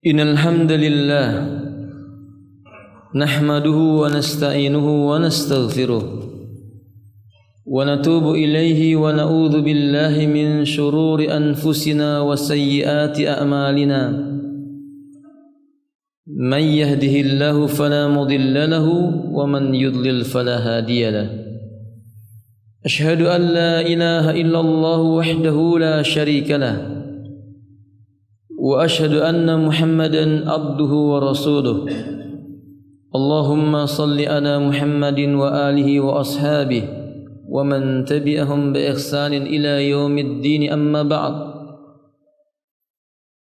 Innal hamdalillah nahmaduhu wa nasta'inuhu wa nastaghfiruh wa natubu ilayhi wa na'udzu billahi min shururi anfusina wa sayyiati a'malina. Man yahdihillahu fala mudilla lahu wa man yudlil fala hadiya lahu. Ashhadu an la ilaha illallah wahdahu la sharika lahu wa ashhadu anna Muhammadan abduhu wa rasuluh. Allahumma salli ala Muhammadin wa alihi wa ashabihi wa man tabi'ahum bi ihsanin ila yaumiddin, amma ba'd.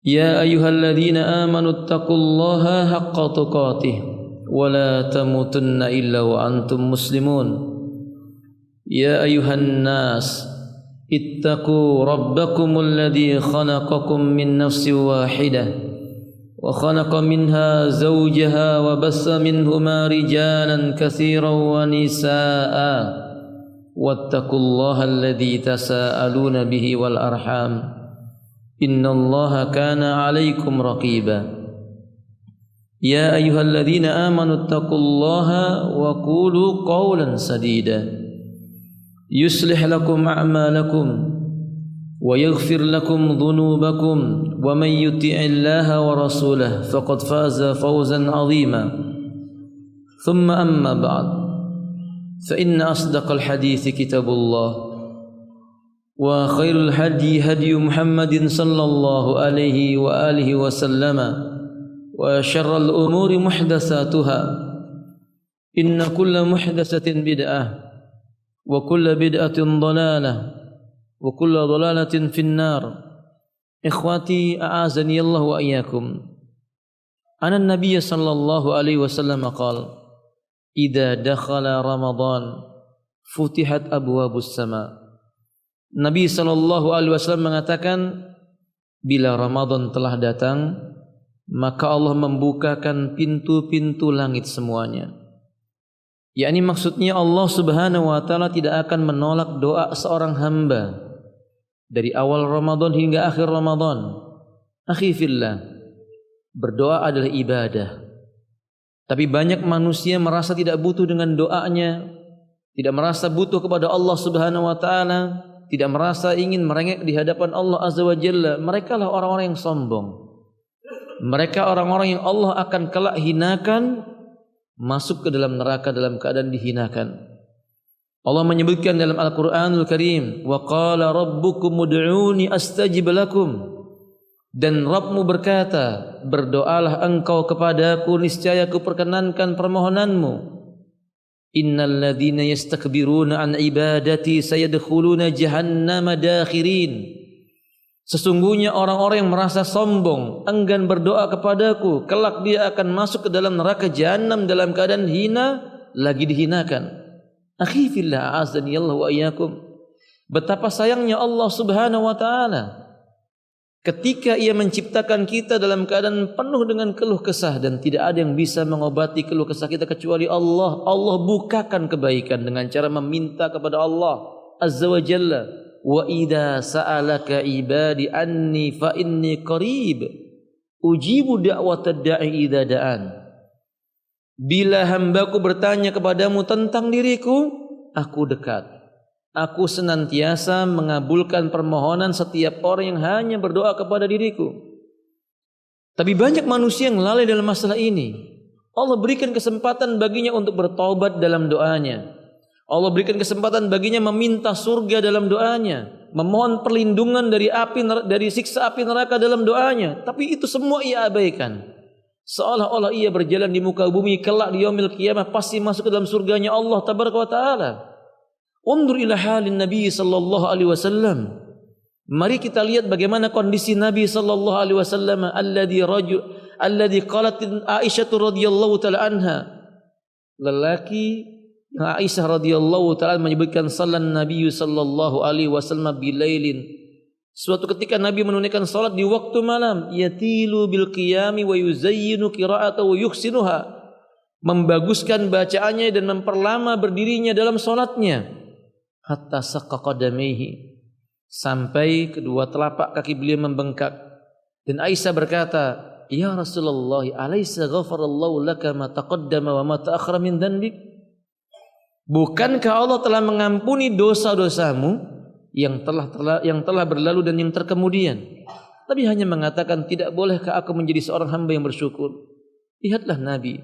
Ya ayyuhalladzina amanu taqullaha haqqa tuqatih wa la tamutunna illa wa antum muslimun. Ya ayyuhan nas ittaqu rabbakumul ladzi khalaqakum min nafsin wahidah wa khalaqa minha zawjaha wa bassa minhuma rijalan katsiran wa nisaa'a wattaqullaha alladzi tasaaluna bihi wal arham innallaha kana 'alaikum raqiba. Ya ayyuhalladzina amanu taqullaha wa qulu qawlan sadida yuslih lakum a'malakum wa yaghfir lakum dhunubakum wa man yuti'illaha wa rasulahu faqad faza fawzan 'azima. Thumma amma ba'd, fa inna asdaqal hadithi kitabullah wa khairul hadi hadi Muhammadin sallallahu alaihi wa alihi wa sallama wa syarrul umuri muhdatsatuha inna kulla muhdatsatin bid'ah wa kullu bid'atin dhalalah wa kullu dhalalatin finnar. Ikhwati a'azani Allah wa iyyakum. Ana an-nabiy sallallahu alaihi wasallam qala idza dakhala ramadan futihat abwabus sama. Nabi sallallahu alaihi wasallam mengatakan bila Ramadan telah datang maka Allah membukakan pintu-pintu langit semuanya. Yakni maksudnya Allah Subhanahu wa taala tidak akan menolak doa seorang hamba dari awal Ramadan hingga akhir Ramadan. Akhi fillah, berdoa adalah ibadah. Tapi banyak manusia merasa tidak butuh dengan doanya, tidak merasa butuh kepada Allah Subhanahu wa taala, tidak merasa ingin merengek di hadapan Allah Azza wa Jalla. Mereka lah orang-orang yang sombong. Mereka orang-orang yang Allah akan kelak hinakan, masuk ke dalam neraka dalam keadaan dihinakan. Allah menyebutkan dalam Al-Qur'anul Karim, wa qala rabbukum ud'uni astajib lakum. Dan Rabbmu berkata, berdoalah engkau kepadaku, niscaya aku perkenankan permohonanmu. Innal ladzina yastakbiruna an ibadati sayadkhuluna jahannama dakhirin. Sesungguhnya orang-orang yang merasa sombong, enggan berdoa kepadaku, kelak dia akan masuk ke dalam neraka jahanam dalam keadaan hina, lagi dihinakan. Akhi fillah a'azzani Allah wa iyyakum. Betapa sayangnya Allah Subhanahu wa taala ketika Ia menciptakan kita dalam keadaan penuh dengan keluh kesah dan tidak ada yang bisa mengobati keluh kesah kita kecuali Allah. Allah bukakan kebaikan dengan cara meminta kepada Allah Azza wa Jalla. Wa idza sa'alaka ibadi anni fa inni qarib ujibu da'watad da'i idza da'an. Bila hambaku bertanya kepadamu tentang diriku, aku dekat. Aku senantiasa mengabulkan permohonan setiap orang yang hanya berdoa kepada diriku. Tapi banyak manusia yang lalai dalam masalah ini. Allah berikan kesempatan baginya untuk bertaubat dalam doanya. Allah berikan kesempatan baginya meminta surga dalam doanya, memohon perlindungan dari siksa api neraka dalam doanya, tapi itu semua ia abaikan. Seolah-olah ia berjalan di muka bumi, kelak di yaumil qiyamah pasti masuk ke dalam surganya Allah tabaraka wa taala. Undur ila halin Nabi sallallahu alaihi wasallam. Mari kita lihat bagaimana kondisi Nabi sallallahu alaihi wasallam alladzi qalat Aisyah radhiyallahu taala anha. Lelaki Aisyah radhiyallahu taala menyebutkan sallan Nabi sallallahu alaihi wasallam bilailin. Suatu ketika Nabi menunaikan salat di waktu malam, yatilu bil qiyami wa yuzayyinu qira'atahu yuhsinuha. Membaguskan bacaannya dan memperlama berdirinya dalam salatnya. Hatta saqqa qadamaihi, sampai kedua telapak kaki beliau membengkak. Dan Aisyah berkata, "Ya Rasulullah, alaysa ghafarallahu laka ma taqaddama wa ma ta'akhkhara min dhanbik?" Bukankah Allah telah mengampuni dosa-dosamu yang telah berlalu dan yang terkemudian? Tapi hanya mengatakan, "Tidak bolehkah aku menjadi seorang hamba yang bersyukur?" Lihatlah Nabi.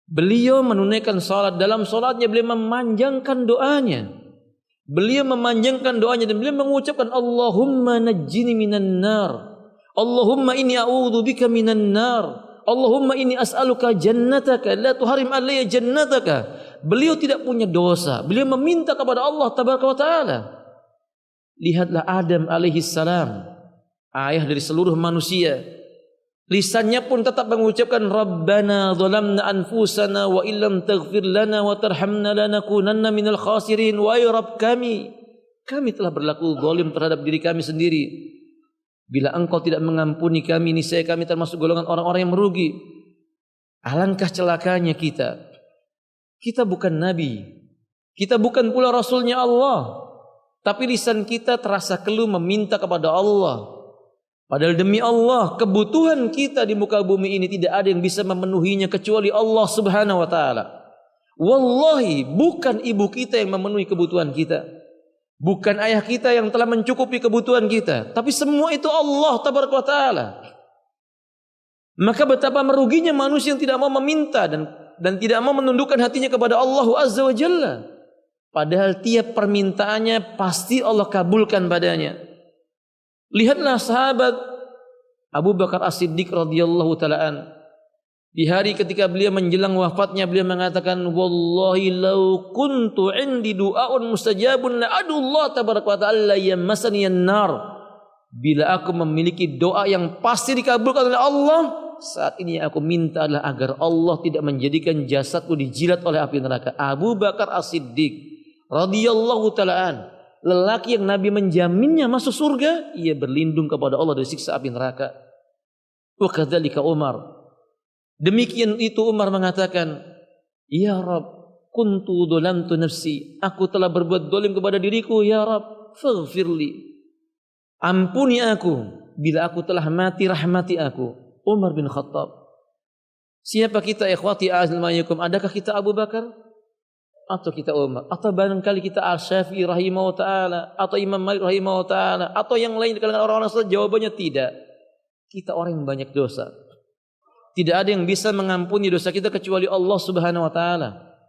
Beliau menunaikan salat, dalam salatnya beliau memanjangkan doanya. Beliau memanjangkan doanya dan beliau mengucapkan, "Allahumma najjini minan nar. Allahumma inni a'udzubika minan nar. Allahumma inni as'aluka jannataka la tuharim alayya jannataka." Beliau tidak punya dosa. Beliau meminta kepada Allah tabaraka wa taala. Lihatlah Adam alaihi salam, ayah dari seluruh manusia. Lisannya pun tetap mengucapkan, "Rabbana zalamna anfusana wa illam taghfir lana wa tarhamna lanakunanna minal khasirin." Wahai Rabb kami telah berlaku zalim terhadap diri kami sendiri. Bila Engkau tidak mengampuni kami, niscaya kami termasuk golongan orang-orang yang merugi. Alangkah celakanya kita. Kita bukan nabi. Kita bukan pula rasulnya Allah. Tapi lisan kita terasa keluh meminta kepada Allah. Padahal demi Allah, kebutuhan kita di muka bumi ini tidak ada yang bisa memenuhinya kecuali Allah Subhanahu wa taala. Wallahi, bukan ibu kita yang memenuhi kebutuhan kita. Bukan ayah kita yang telah mencukupi kebutuhan kita, tapi semua itu Allah tabaraka wa taala. Maka betapa meruginya manusia yang tidak mau meminta dan tidak mau menundukkan hatinya kepada Allah Azza wa Jalla. Padahal tiap permintaannya pasti Allah kabulkan padanya. Lihatlah sahabat Abu Bakar As-Siddiq radhiyallahu taalaan. Di hari ketika beliau menjelang wafatnya, beliau mengatakan, "Wallahi law kuntu 'indi du'aun mustajabun la adullah tabaraka wa ta'ala yamassani an-nar." Bila aku memiliki doa yang pasti dikabulkan oleh Allah, saat ini yang aku minta adalah agar Allah tidak menjadikan jasadku dijilat oleh api neraka. Abu Bakar As-Siddiq radhiyallahu taalaan, lelaki yang Nabi menjaminnya masuk surga, ia berlindung kepada Allah dari siksa api neraka. Wa kadzalika Umar. Demikian itu Umar mengatakan, "Ya Rabb, kuntu dzalamtu nafsi." Aku telah berbuat zalim kepada diriku, ya Rabb, faghfirli. Ampuni aku, bila aku telah mati rahmati aku. Umar bin Khattab. Siapa kita ikhwati azmayakum? Adakah kita Abu Bakar? Atau kita Umar, atau barangkali kita Al-Syafi'i rahimahullah ta'ala, atau Imam Malik rahimahullah ta'ala, atau yang lain di kalangan orang-orang saleh? Jawabannya tidak. Kita orang yang banyak dosa. Tidak ada yang bisa mengampuni dosa kita kecuali Allah Subhanahu wa taala.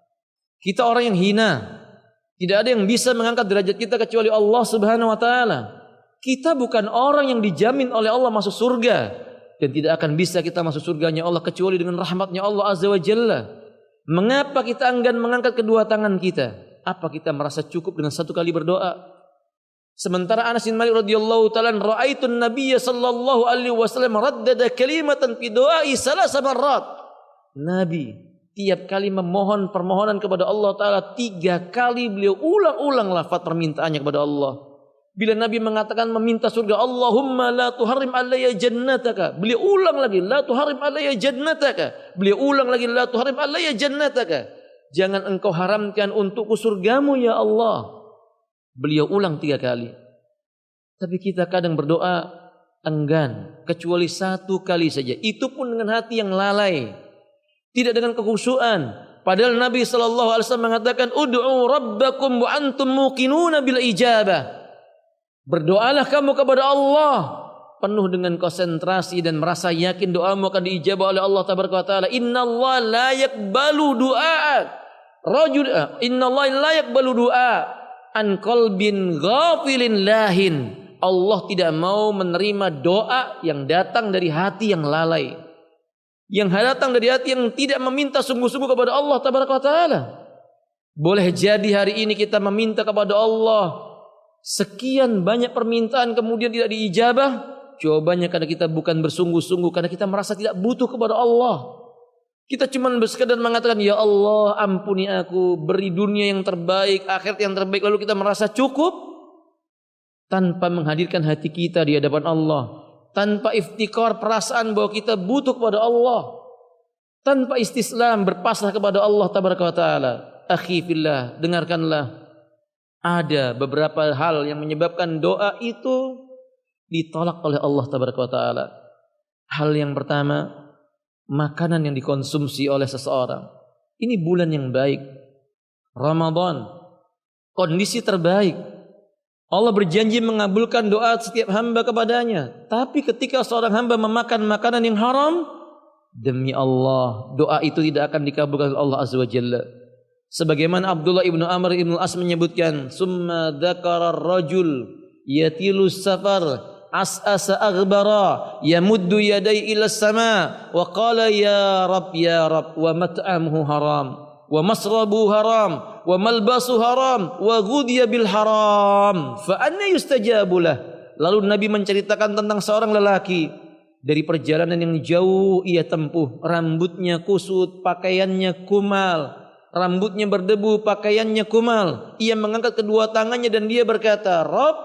Kita orang yang hina. Tidak ada yang bisa mengangkat derajat kita kecuali Allah Subhanahu wa taala. Kita bukan orang yang dijamin oleh Allah masuk surga, dan tidak akan bisa kita masuk surganya Allah kecuali dengan rahmatnya Allah Azza wa Jalla. Mengapa kita enggan mengangkat kedua tangan kita? Apa kita merasa cukup dengan satu kali berdoa? Sementara Anas bin Malik radhiyallahu ta'ala, "Ra'aitun Nabiyya sallallahu alaihi wasallam raddada kalimatan fi du'ai salasa marrat." Nabi tiap kali memohon permohonan kepada Allah taala 3 kali beliau ulang-ulang lafaz permintaannya kepada Allah. Bila Nabi mengatakan meminta surga, "Allahumma la tuharrim alayya jannataka." Beliau ulang lagi, "La tuharrim alayya jannataka." Beliau ulang lagi, "La tuharrim alayya jannataka." Jangan engkau haramkan untukku surgamu ya Allah. Beliau ulang 3 kali. Tapi kita kadang berdoa enggan, kecuali 1 kali saja. Itu pun dengan hati yang lalai, tidak dengan kekhusyuan. Padahal Nabi SAW mengatakan, "Ud'u rabbakum wa antum muqinuna bil ijabah." Berdoalah kamu kepada Allah penuh dengan konsentrasi dan merasa yakin doamu akan diijabah oleh Allah tabaraka wa taala. Innallaha la yaqbalu du'a rajul innallaha la yaqbalu du'a an qalbin ghafilin lahin. Allah tidak mau menerima doa yang datang dari hati yang lalai, yang datang dari hati yang tidak meminta sungguh-sungguh kepada Allah tabaraka wa taala. Boleh jadi hari ini kita meminta kepada Allah sekian banyak permintaan kemudian tidak diijabah. Jawabannya karena kita bukan bersungguh-sungguh, karena kita merasa tidak butuh kepada Allah. Kita cuma bersekadar mengatakan, "Ya Allah, ampuni aku, beri dunia yang terbaik, akhirat yang terbaik." Lalu kita merasa cukup tanpa menghadirkan hati kita di hadapan Allah, tanpa iftikar perasaan bahwa kita butuh kepada Allah, tanpa istislam berpasrah kepada Allah tabaraka wa taala. Akhi fillah, dengarkanlah. Ada beberapa hal yang menyebabkan doa itu ditolak oleh Allah tabaraka wa taala. Hal yang pertama, makanan yang dikonsumsi oleh seseorang. Ini bulan yang baik, Ramadan, kondisi terbaik. Allah berjanji mengabulkan doa setiap hamba kepadanya. Tapi ketika seorang hamba memakan makanan yang haram, demi Allah, doa itu tidak akan dikabulkan oleh Allah Azza wa Jalla. Sebagaimana Abdullah ibnu Amr ibnu As menyebutkan, summa dzakara ar-rajul yatilu safar as'asa aghbara yamuddu yadai ila sama wa qala ya rab wa mat'amuhu haram wa masrabu haram wa malbasu haram wa ghudhiya bil haram fa anna yustajabu lah. Lalu Nabi menceritakan tentang seorang lelaki dari perjalanan yang jauh ia tempuh, rambutnya kusut, pakaiannya kumal, rambutnya berdebu, pakaiannya kumal. Ia mengangkat kedua tangannya dan dia berkata, Rabb,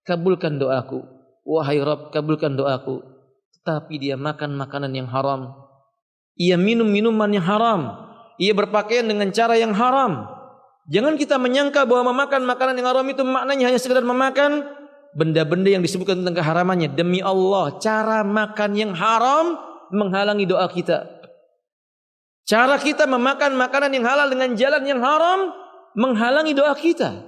kabulkan doaku. Wahai Rabb, kabulkan doaku. Tetapi dia makan makanan yang haram. Ia minum minuman yang haram. Ia berpakaian dengan cara yang haram. Jangan kita menyangka bahwa memakan makanan yang haram itu maknanya hanya sekedar memakan benda-benda yang disebutkan tentang keharamannya. Demi Allah, cara makan yang haram menghalangi doa kita. Cara kita memakan makanan yang halal dengan jalan yang haram menghalangi doa kita.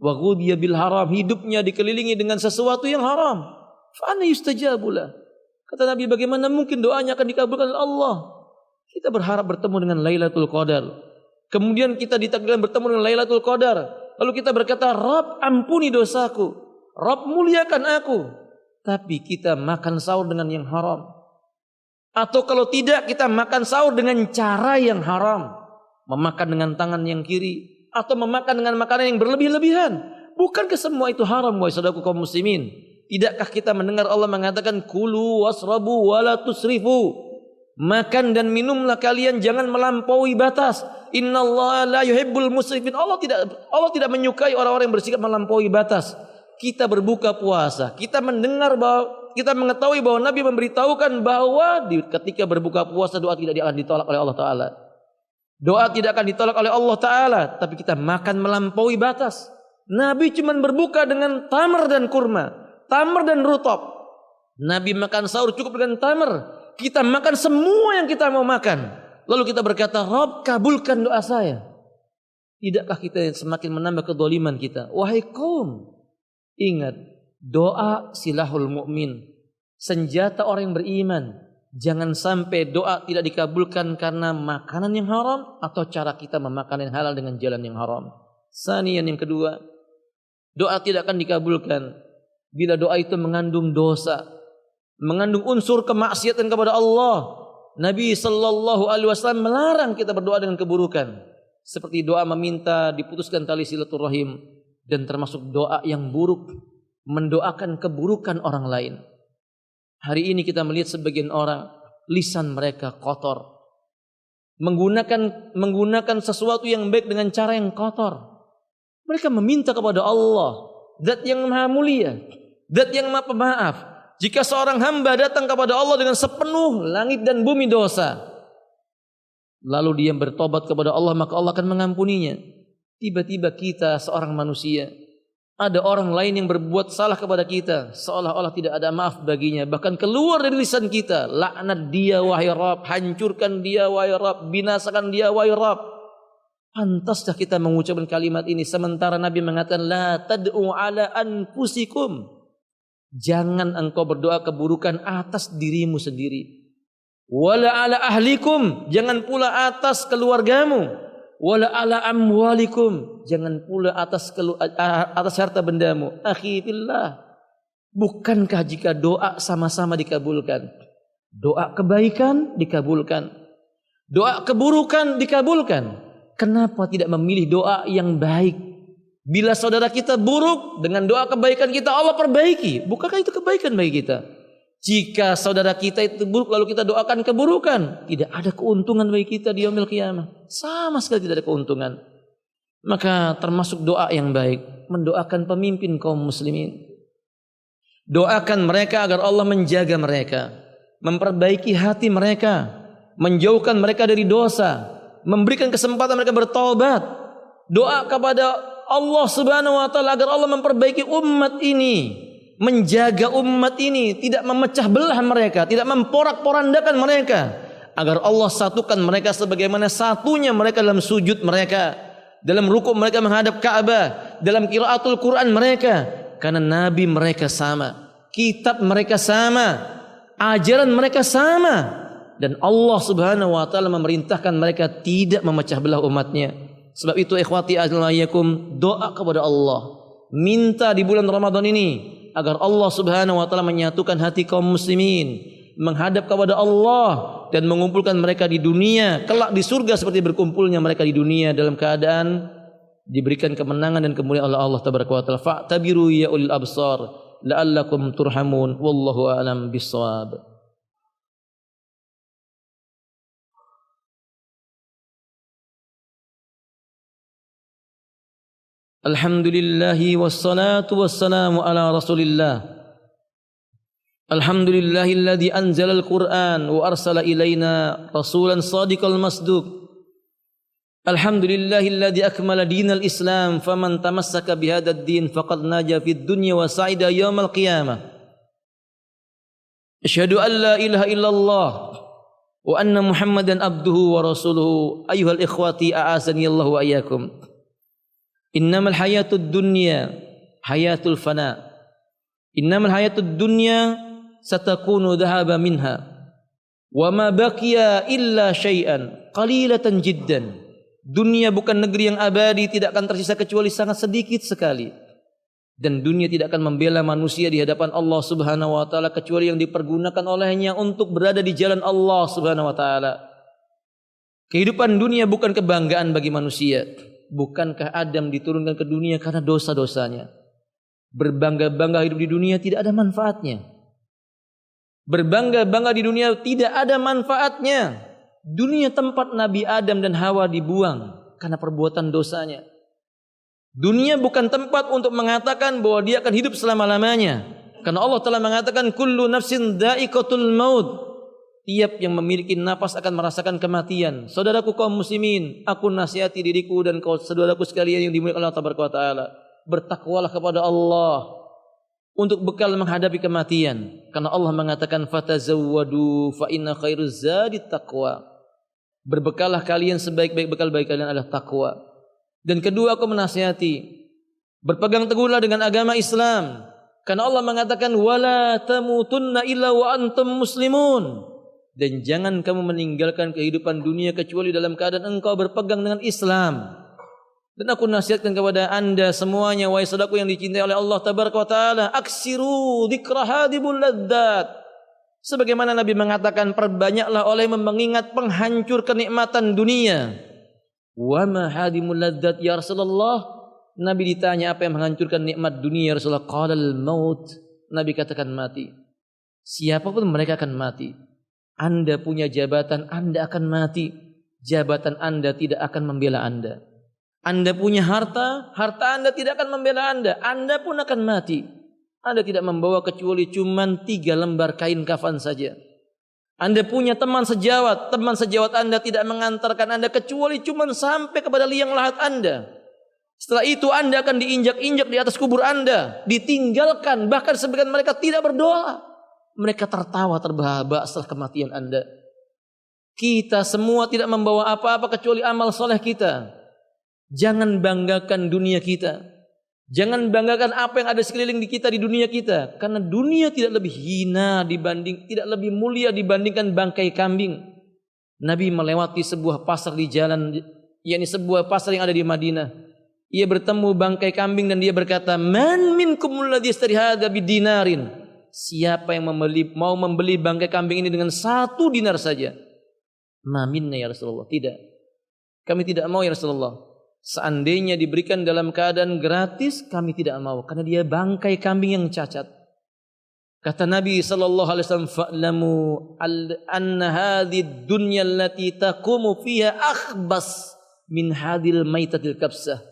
Wa ghudhiya bil haram, hidupnya dikelilingi dengan sesuatu yang haram. Fa anna yustajabu lah. Kata Nabi, bagaimana mungkin doanya akan dikabulkan oleh Allah? Kita berharap bertemu dengan Lailatul Qadar. Kemudian kita ditakdirkan bertemu dengan Lailatul Qadar. Lalu kita berkata, Rabb, ampuni dosaku. Rabb, muliakan aku. Tapi kita makan sahur dengan yang haram. Atau kalau tidak, kita makan sahur dengan cara yang haram. Memakan dengan tangan yang kiri. Atau memakan dengan makanan yang berlebih-lebihan. Bukankah semua itu haram, wahai saudaraku kaum muslimin? Tidakkah kita mendengar Allah mengatakan, Kulu wasrabu wala tusrifu. Makan dan minumlah kalian, jangan melampaui batas. Innallaha la yuhibbul musrifin. Allah tidak menyukai orang-orang yang bersikap melampaui batas. Kita berbuka puasa, kita mendengar bahwa kita mengetahui bahwa Nabi memberitahukan bahwa ketika berbuka puasa doa tidak akan ditolak oleh Allah Ta'ala. Doa tidak akan ditolak oleh Allah Ta'ala. Tapi kita makan melampaui batas. Nabi cuma berbuka dengan tamar dan kurma, tamar dan rutab. Nabi makan sahur cukup dengan tamar. Kita makan semua yang kita mau makan. Lalu kita berkata, Rabb, kabulkan doa saya. Tidakkah kita semakin menambah kedoliman kita? Wahai kaum, ingat, doa silahul mu'min, senjata orang yang beriman. Jangan sampai doa tidak dikabulkan karena makanan yang haram atau cara kita memakan yang halal dengan jalan yang haram. Sanian, yang kedua, doa tidak akan dikabulkan bila doa itu mengandung dosa, mengandung unsur kemaksiatan kepada Allah. Nabi sallallahu alaihi wasallam melarang kita berdoa dengan keburukan, seperti doa meminta diputuskan tali silaturahim, dan termasuk doa yang buruk, mendoakan keburukan orang lain. Hari ini kita melihat sebagian orang, lisan mereka kotor, menggunakan sesuatu yang baik dengan cara yang kotor. Mereka meminta kepada Allah, Zat yang maha mulia, Zat yang maha pemaaf. Jika seorang hamba datang kepada Allah dengan sepenuh langit dan bumi dosa, lalu dia bertobat kepada Allah, maka Allah akan mengampuninya. Tiba-tiba kita seorang manusia, ada orang lain yang berbuat salah kepada kita, seolah-olah tidak ada maaf baginya. Bahkan keluar dari lisan kita, laknat dia wahai Rabb, hancurkan dia wahai Rabb, binasakan dia wahai Rabb. Pantaskah kita mengucapkan kalimat ini sementara Nabi mengatakan, la tad'u ala anfusikum. Jangan engkau berdoa keburukan atas dirimu sendiri. Wala ala ahlikum, jangan pula atas keluargamu. Wala ala amwalikum, jangan pula atas harta bendamu. Akhi fillah, bukankah jika doa sama-sama dikabulkan, doa kebaikan dikabulkan, doa keburukan dikabulkan, kenapa tidak memilih doa yang baik? Bila saudara kita buruk, dengan doa kebaikan kita Allah perbaiki. Bukankah itu kebaikan bagi kita? Jika saudara kita itu buruk lalu kita doakan keburukan, tidak ada keuntungan bagi kita di yaumil qiyamah. Sama sekali tidak ada keuntungan. Maka termasuk doa yang baik, mendoakan pemimpin kaum muslimin. Doakan mereka agar Allah menjaga mereka, memperbaiki hati mereka, menjauhkan mereka dari dosa, memberikan kesempatan mereka bertaubat. Doa kepada Allah Subhanahu wa taala agar Allah memperbaiki umat ini, menjaga umat ini, tidak memecah belah mereka, tidak memporak-porandakan mereka, agar Allah satukan mereka sebagaimana satunya mereka dalam sujud mereka, dalam rukuk mereka menghadap Ka'bah, dalam qiraatul Quran mereka, karena nabi mereka sama, kitab mereka sama, ajaran mereka sama, dan Allah Subhanahu wa taala memerintahkan mereka tidak memecah belah umatnya. Sebab itu ikhwati azlayakum, doa kepada Allah, minta di bulan Ramadan ini agar Allah Subhanahu wa taala menyatukan hati kaum muslimin, menghadap kepada Allah dan mengumpulkan mereka di dunia kelak di surga seperti berkumpulnya mereka di dunia dalam keadaan diberikan kemenangan dan kemuliaan oleh Allah tabaraka wa taala. Fa'tabiru ya ulil absar la'allakum turhamun, wallahu a'lam bissawab. Alhamdulillahi wassalatu wassalamu ala Rasulillah. Alhamdulillahilladzi anzalal Qur'an wa arsala ilaina rasulan shadiqal masduq. Alhamdulillahilladzi akmala dinal Islam faman tamassaka bihadzal din faqad naja fid dunya wa sa'ida yaumal qiyamah. Asyhadu an la ilaha illallah wa anna Muhammadan abduhu wa rasuluhu. Ayyuhal ikhwati a'azani Allah wa iyyakum. Innamal hayatud dunya hayatul fana. Innamal hayatud dunya satakunu dhahaba minha wa ma baqiya illa syai'an qalilatan jiddan. Dunia bukan negeri yang abadi, tidak akan tersisa kecuali sangat sedikit sekali. Dan dunia tidak akan membela manusia di hadapan Allah Subhanahu wa taala kecuali yang dipergunakan olehnya untuk berada di jalan Allah Subhanahu wa taala. Kehidupan dunia bukan kebanggaan bagi manusia. Bukankah Adam diturunkan ke dunia karena dosa-dosanya? Berbangga-bangga hidup di dunia tidak ada manfaatnya. Berbangga-bangga di dunia tidak ada manfaatnya. Dunia tempat Nabi Adam dan Hawa dibuang karena perbuatan dosanya. Dunia bukan tempat untuk mengatakan bahwa dia akan hidup selama-lamanya. Karena Allah telah mengatakan kullu nafsin dha'iqatul maut. Tiap yang memiliki napas akan merasakan kematian. Saudaraku kaum muslimin, aku nasihati diriku dan saudaraku sekalian yang dimuliakan Allah tabaraka wa taala, bertakwalah kepada Allah untuk bekal menghadapi kematian. Karena Allah mengatakan fatazawwadu fa inna khairuz zadi taqwa. Berbekallah kalian, sebaik-baik bekal bagi kalian adalah takwa. Dan kedua, aku menasihati berpegang teguhlah dengan agama Islam. Karena Allah mengatakan wala tamutunna illa wa antum muslimun. Dan jangan kamu meninggalkan kehidupan dunia kecuali dalam keadaan engkau berpegang dengan Islam. Dan aku nasihatkan kepada anda semuanya, wahai saudaraku yang dicintai oleh Allah tabaraka wa taala, aksiru dzikra hadibul ladzat. Sebagaimana Nabi mengatakan, perbanyaklah oleh mengingat penghancur kenikmatan dunia. Wa ma hadimul ladzat ya Rasulullah? Nabi ditanya apa yang menghancurkan nikmat dunia ya Rasulullah? Qalal maut. Nabi katakan mati. Siapapun mereka akan mati. Anda punya jabatan, Anda akan mati. Jabatan Anda tidak akan membela Anda. Anda punya harta, harta Anda tidak akan membela Anda. Anda pun akan mati. Anda tidak membawa kecuali cuma 3 lembar kain kafan saja. Anda punya teman sejawat Anda tidak mengantarkan Anda kecuali cuma sampai kepada liang lahat Anda. Setelah itu Anda akan diinjak-injak di atas kubur Anda, ditinggalkan, bahkan sebagian mereka tidak berdoa. Mereka tertawa terbahak-bahak setelah kematian Anda. Kita semua tidak membawa apa-apa kecuali amal soleh kita. Jangan banggakan dunia kita. Jangan banggakan apa yang ada sekeliling di kita di dunia kita. Karena dunia tidak lebih hina tidak lebih mulia dibandingkan bangkai kambing. Nabi melewati sebuah pasar di jalan, yakni sebuah pasar yang ada di Madinah. Ia bertemu bangkai kambing dan dia berkata, "Man minkum alladhi yashtari hadza bidinarin?" Siapa yang mau membeli bangkai kambing ini dengan 1 dinar saja? Ma minna ya Rasulullah. Tidak. Kami tidak mau ya Rasulullah. Seandainya diberikan dalam keadaan gratis, kami tidak mau, karena dia bangkai kambing yang cacat. Kata Nabi sallallahu alaihi wasallam, "Fa'lamu anna hadhihi dunya allati taqumu fiha akhbas min hadhil maitatil kabsah."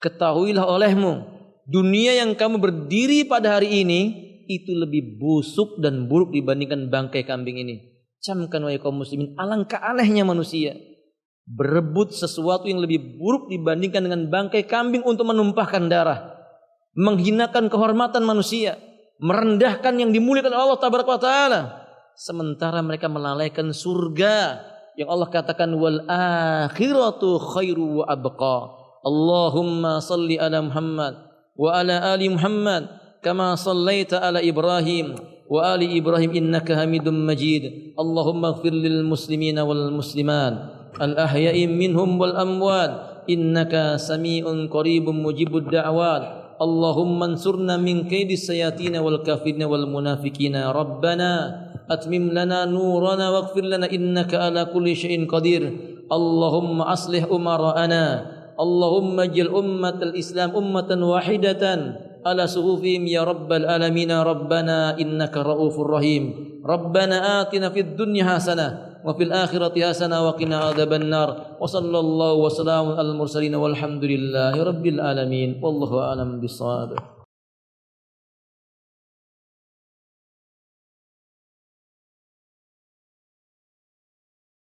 Ketahuilah olehmu, dunia yang kamu berdiri pada hari ini itu lebih busuk dan buruk dibandingkan bangkai kambing ini. Camkan wahai kaum muslimin, alangkah anehnya manusia berebut sesuatu yang lebih buruk dibandingkan dengan bangkai kambing untuk menumpahkan darah, menghinakan kehormatan manusia. merendahkan yang dimuliakan Allah tabaraka wa taala, sementara mereka melalaikan surga yang Allah katakan wal akhiratu khairu wa abqa. Allahumma salli ala Muhammad wa ala ali Muhammad kama sallaita ala Ibrahim wa ali Ibrahim innaka Hamidum Majid. Allahumma ighfir lil muslimina wal muslimat al ahya'i minhum wal amwat innaka sami'un qaribun mujibud da'wat. Allahumma ansurna min kaidis sayatina wal kafirina wal munafiqina. Rabbana atmim lana nurana waghfir lana innaka ala kulli syai'in qadir. Allahumma aslih umara'ana. Allahumma jil ummatal Islam ummatan wahidatan ala suhufihim ya rabbal alamin. Rabbana innaka raufur rahim. Rabbana atina fid dunya hasanah wa fil akhirati hasanah wa qina adzabannar. Wa sallallahu wa sallamu al mursalin walhamdulillahi rabbil alamin. Wallahu a'lam bissawab.